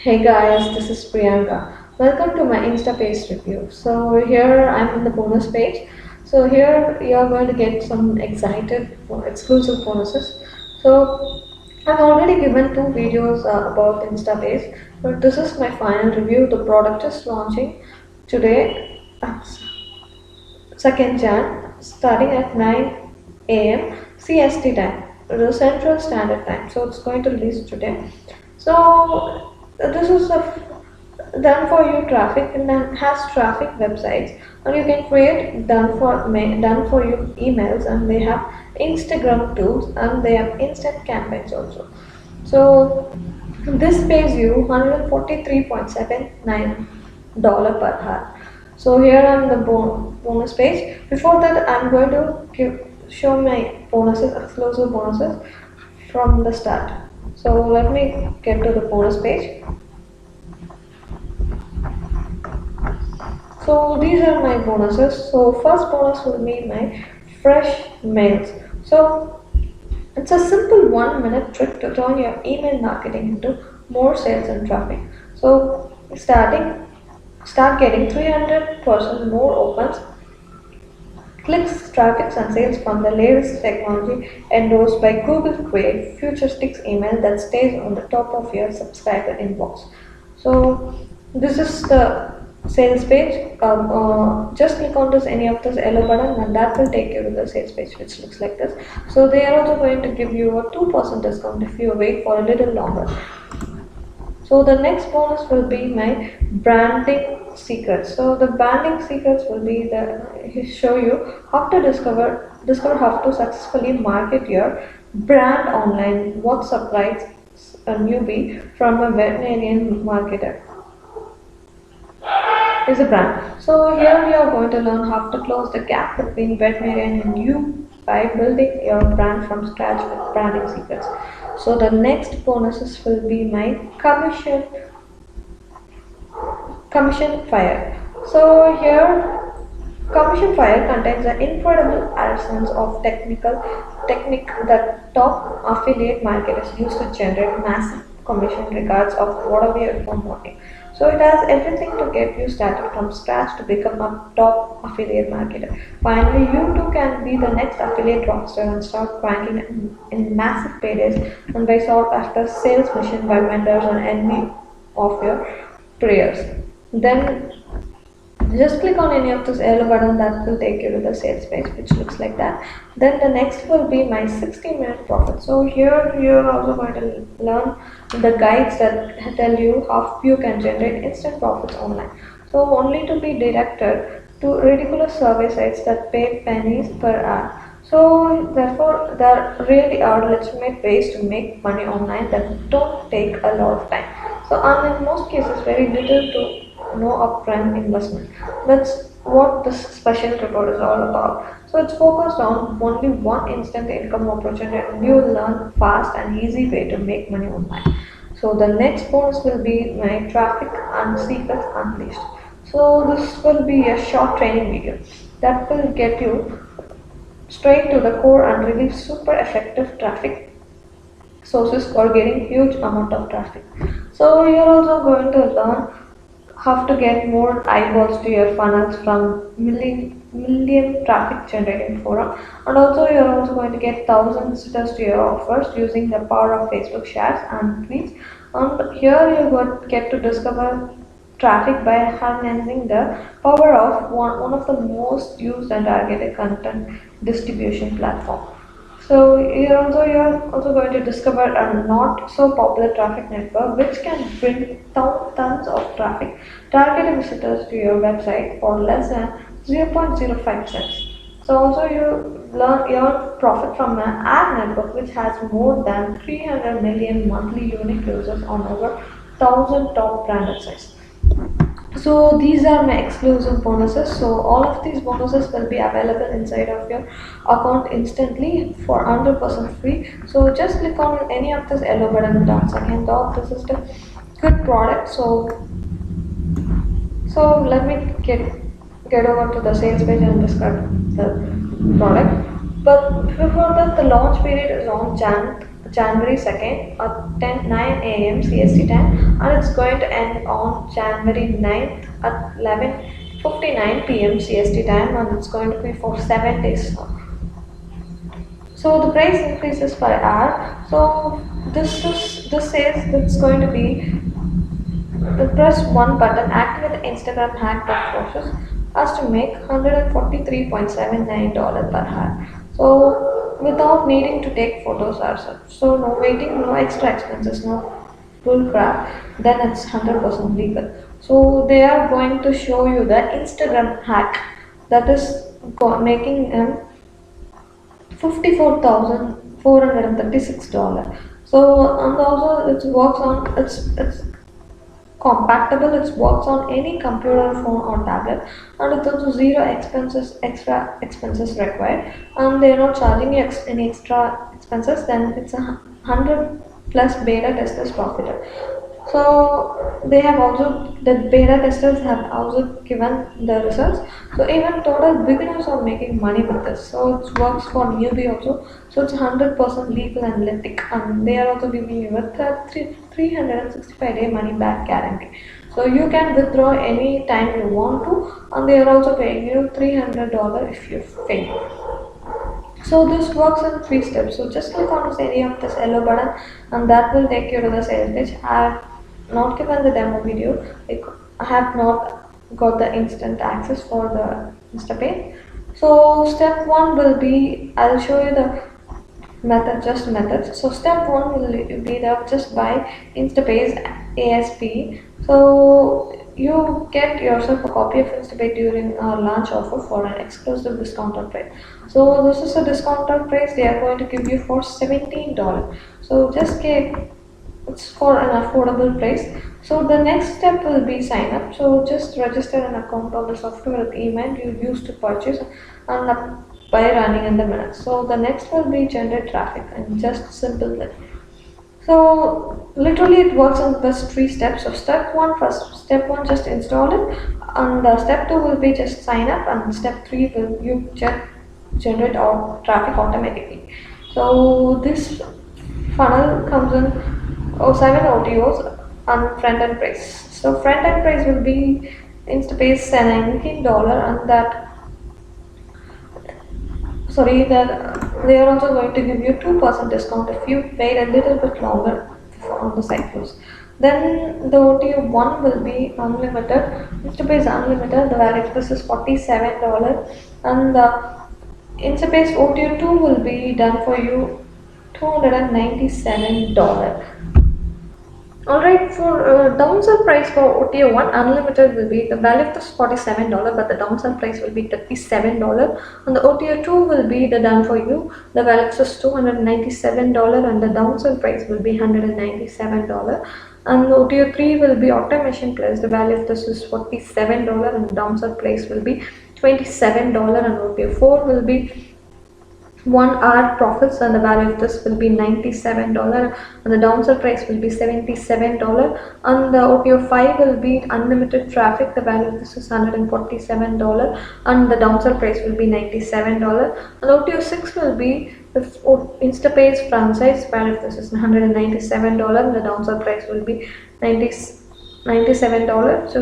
Hey guys, this is Priyanka. Welcome to my Insta page review. So here I'm on the bonus page. So here you're going to get some excited exclusive bonuses. So I've already given two videos about Insta page, but this is my final review. The product is launching today, 2nd Jan, starting at 9 a.m. CST time, the Central Standard Time. So it's going to release today. So this is done for you traffic and then has traffic websites, and you can create done for you emails, and they have Instagram tools, and they have instant campaigns also. So this pays you $143.79 per hour. So here on the bonus page. Before that, I'm going to show my bonuses, exclusive bonuses from the start. So let me get to the bonus page. So these are my bonuses. So first bonus will be my fresh mails. So it's a simple 1 minute trick to turn your email marketing into more sales and traffic. So start getting 300% more opens, clicks, traffic and sales from the latest technology endorsed by Google. Create futuristic email that stays on the top of your subscriber inbox. So this is the sales page. Just click on this any of this yellow button, and that will take you to the sales page, which looks like this. So they are also going to give you a 2% discount if you wait for a little longer. So the next bonus will be my branding secrets. So the branding secrets will be show you how to discover how to successfully market your brand online. What separates a newbie from a veterinarian marketer is a brand. So here we are going to learn how to close the gap between veterinarian and you by building your brand from scratch with branding secrets. So the next bonuses will be my commission fire. So here Commission Fire contains an incredible essence of technique that top affiliate marketers use to generate massive commission regards of whatever you're promoting. So it has everything to get you started from scratch to become a top affiliate marketer. Finally, you too can be the next affiliate rockstar and start cranking in massive paydays and by sought after sales mission by vendors and envy of your prayers. Then just click on any of this yellow button, that will take you to the sales page, which looks like that. Then the next will be my 60-minute profit. So here you're also going to learn the guides that tell you how you can generate instant profits online. So only to be directed to ridiculous survey sites that pay pennies per hour. So therefore there really are legitimate ways to make money online that don't take a lot of time. So and in most cases very little to no upfront investment. That's what this special report is all about. So it's focused on only one instant income opportunity, and you will learn fast and easy way to make money online. So the next bonus will be my traffic and secrets unleashed. So this will be a short training video that will get you straight to the core and reveal super effective traffic sources for getting huge amount of traffic. So you're also going to learn how to get more eyeballs to your funnels from million traffic generating forum, and also you're also going to get 1,000 visitors to your offers using the power of Facebook shares and tweets. And here you will get to discover traffic by harnessing the power of one of the most used and targeted content distribution platform. So you're also going to discover a not so popular traffic network which can bring tons of traffic, targeted visitors to your website for less than 0.05 cents. So also you earn profit from an ad network which has more than 300 million monthly unique users on over 1,000 top branded sites. So these are my exclusive bonuses. So all of these bonuses will be available inside of your account instantly for 100% free. So just click on any of this yellow button once again. Though this is the good product. So let me get over to the sales page and describe the product. But before that, the launch period is on January 2nd at 9 a.m. CST time, and it's going to end on January 9th at 11:59 p.m. CST time, and it's going to be for 7 days now. So the price increases per hour. So this says it's going to be press one button, activate the Instagram hack that forces us to make $143.79 per hour. So without needing to take photos ourselves. So no waiting, no extra expenses, no bull crap, then it's 100% legal. So they are going to show you the Instagram hack that is making them $54,436. So and also it works on it's compatible. It works on any computer, phone, or tablet, and it's also zero extra expenses required, and they're not charging you any extra expenses. Then it's 100+ beta testers profited. So they have also the beta testers have also given the results. So even total beginners are making money with this. So it works for newbie also. So it's 100% legal and ethic, and they are also giving you a 365-day money back guarantee. So you can withdraw any time you want to, and they are also paying you $300 if you fail. So this works in 3 steps. So just click on this area of this yellow button, and that will take you to the sales page. I have not given the demo video. I have not got the instant access for the InstaPay. So step one will be, I'll show you the methods. So step one will be the just buy Instapay's ASP. So you get yourself a copy of Instapay during our launch offer for an exclusive discounted price. So this is a discounted price they are going to give you for $17. So just get, it's for an affordable price. So the next step will be sign up. So just register an account on the software with email you used to purchase and by running in the minutes. So the next will be generate traffic, and just simple that. So literally it works on this 3 steps. So step one just install it, and step two will be just sign up, and step three will you generate traffic automatically. So this funnel comes in 7 OTOs and front end price. So front end price will be Instapay's $19, and that they are also going to give you 2% discount if you wait a little bit longer on the site close. Then the OTO 1 will be unlimited. Instapay's unlimited. The value of this is $47, and the Instapay's OTO 2 will be done for you $297. Alright, for downsell price for OTO 1 unlimited will be the value of this $47, but the downsell price will be $37, and the OTO 2 will be the done for you. The value of this $297, and the downsell price will be $197. And the OTO 3 will be automation plus. The value of this is $47, and the downsell price will be $27, and OTO 4 will be 1 hour profits, and the value of this will be $97, and the downsell price will be $77, and the OTO 5 will be unlimited traffic. The value of this is $147, and the downsell price will be $97, and the OTO 6 will be the Instapay's franchise. Value of this is $197, and the downsell price will be $97.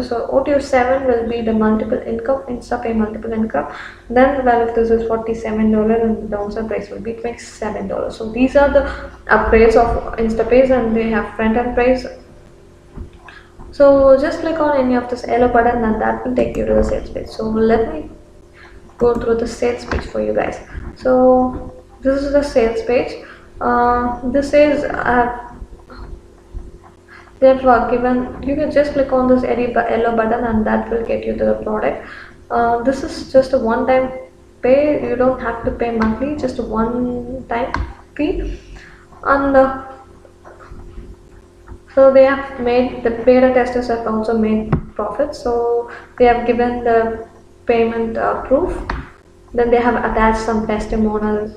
So OTO 7 will be the multiple income, Instapay multiple income. Then the value of this is $47, and the downside price will be $27. So these are the upgrades of Instapay, and they have front end price. So just click on any of this yellow button, and that will take you to the sales page. So let me go through the sales page for you guys. So this is the sales page. This is they've given, you can just click on this yellow button, and that will get you to the product. This is just a one-time pay. You don't have to pay monthly, just a one-time fee. And so they have made, the beta testers have also made profits. So they have given the payment proof. Then they have attached some testimonials.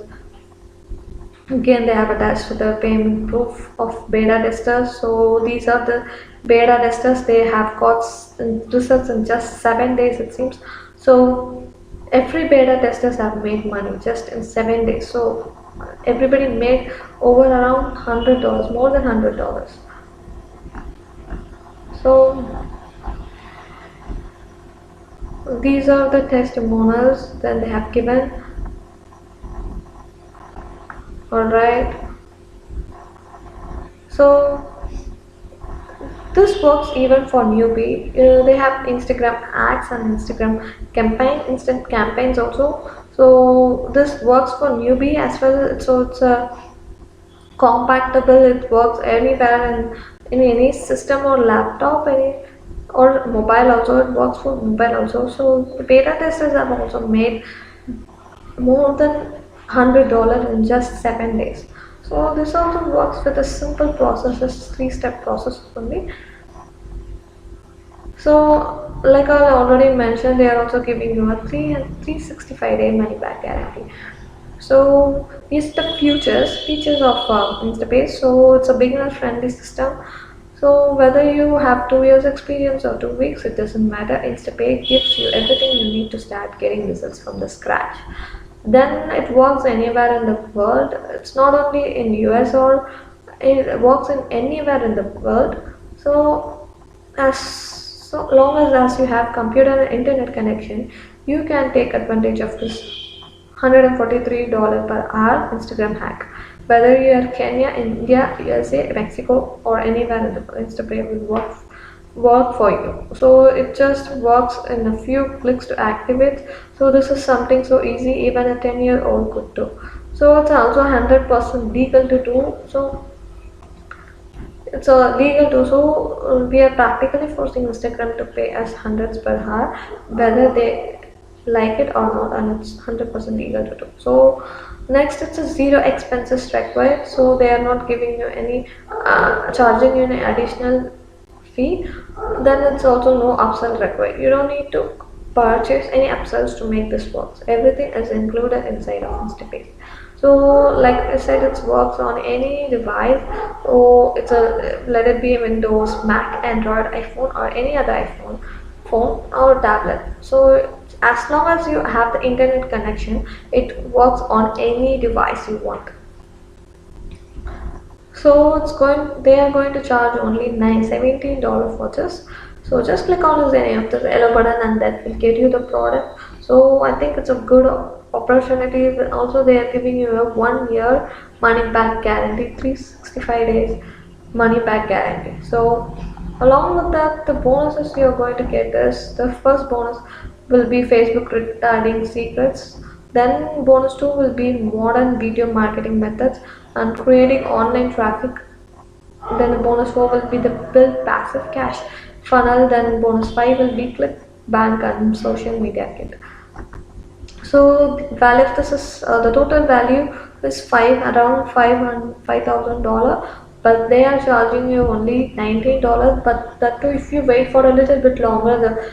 Again, they have attached to the payment proof of beta testers. So these are the beta testers. They have got results in just 7 days, it seems. So every beta testers have made money just in 7 days. So everybody made over around $100, more than $100. So these are the testimonials that they have given. Alright, so this works even for newbie. They have Instagram ads and Instagram instant campaigns also. So this works for newbie as well. So it's a compatible. It works anywhere in any system or laptop, or mobile also. It works for mobile also. So the beta testers have also made more than $100 in just 7 days. So this also works with a simple process, just 3-step process only. So like I already mentioned, they are also giving you a 365-day money back guarantee. So these are the features of Instapay. So it's a beginner friendly system. So whether you have 2 years experience or 2 weeks, it doesn't matter. Instapay gives you everything you need to start getting results from the scratch. Then it works anywhere in the world. It's not only in US, or it works in anywhere in the world. So so long as you have computer and internet connection, you can take advantage of this $143 per hour Instagram hack. Whether you are Kenya, India, USA, Mexico, or anywhere in the world, Instagram will work for you. So it just works in a few clicks to activate. So this is something so easy, even a 10-year-old could do. So it's also 100% legal to do. So it's legal too. So we are practically forcing Instagram to pay us hundreds per hour, whether they like it or not, and it's 100% legal to do. So next, it's a zero expenses required. So they are not giving you any charging you any additional fee. Then it's also no upsell required. You don't need to purchase any upsells to make this work. Everything is included inside of Instapay. So like I said, it works on any device. So it's let it be Windows, Mac, Android, iPhone, or any other phone or tablet. So as long as you have the internet connection, it works on any device you want. So they are going to charge only $17 for this. So just click on any of this yellow button, and that will get you the product. So I think it's a good opportunity. Also, they are giving you a 1-year money back guarantee, 365 days money back guarantee. So along with that, the bonuses you're going to get is, the first bonus will be Facebook retarding secrets. Then bonus 2 will be modern video marketing methods and creating online traffic. Then the bonus 4 will be the build passive cash funnel. Then bonus 5 will be click bank and social media kit. So value of this is the total value is around $5,000, but they are charging you only $19. But that too, if you wait for a little bit longer, the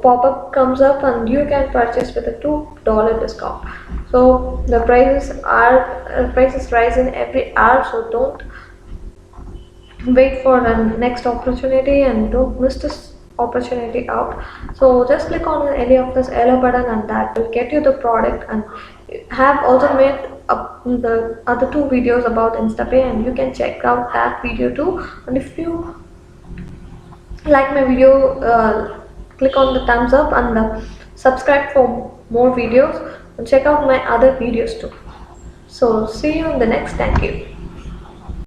pop-up comes up and you can purchase with a $2 discount. So the prices rise in every hour. So don't wait for the next opportunity and don't miss this opportunity out. So just click on any of this yellow button, and that will get you the product. And have also made the other 2 videos about Instapay, and you can check out that video too. And if you like my video, click on the thumbs up and subscribe for more videos, and check out my other videos too. So see you in the next. Thank you.